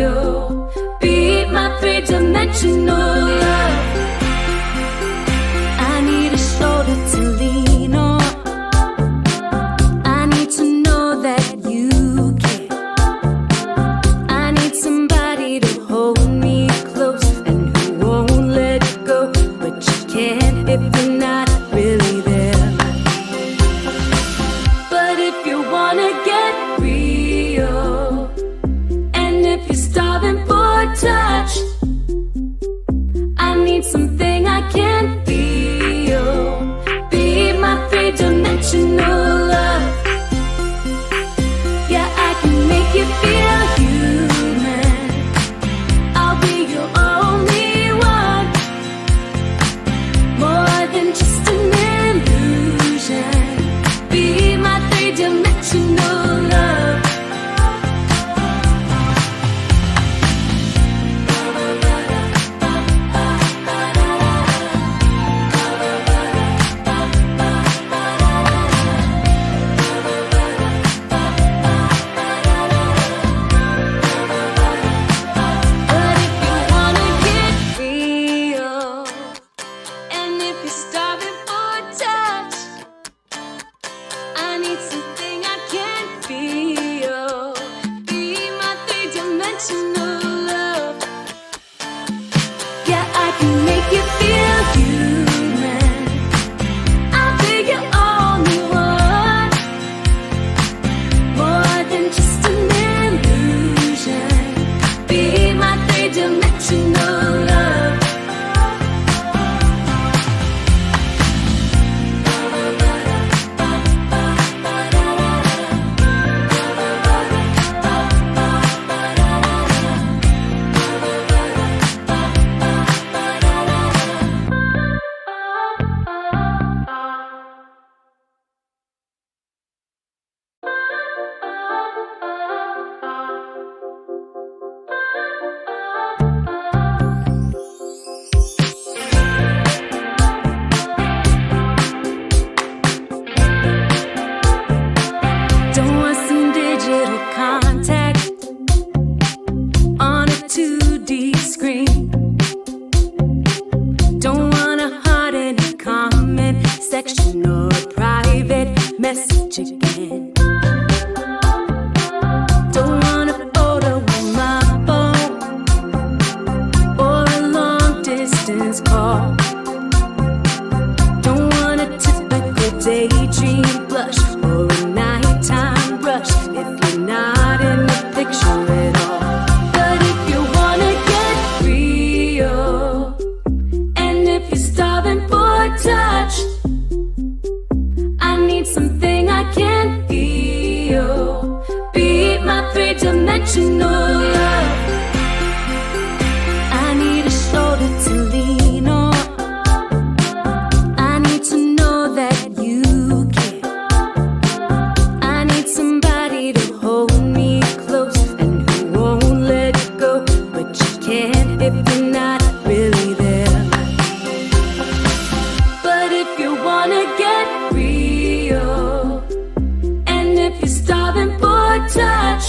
real. Be my three-dimensional love. I need a shoulder to lean on. I need to know that you care. I need somebody to hold me close and who won't let go. But you can't if you're not really there. But if you wanna get real, and if you're starving for touch, I need something I can't feel. Be my three-dimensional love. Yeah, I can make you feel human. I'll be your only one. More than just an illusion. Be my three-dimensional love. But if you wanna get real, and if you're starving for touch, I need something I can't feel. Be my three-dimensional love. Yeah, I can make you feel human. I'll be your only one. More than just an illusion. Be my three-dimensional love. Don't want some digital contact on a 2D screen. Don't want a heart in a comment section or a private message again. Don't want a photo with my phone or a long distance call. Don't want a typical daydream blush or a nighttime rush if you're not in the picture at all. But if you wanna get real, and if you're starving for touch, I need something I can't feel. Be my three-dimensional love. I need a shoulder to lean on. I need to know that you care. I need somebody to hold me close and who won't let go. But you can't if you're not really there. But if you wanna get real, and if you're starving for touch,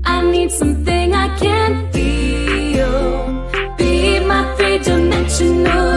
I need something I can't feel. Be my three-dimensional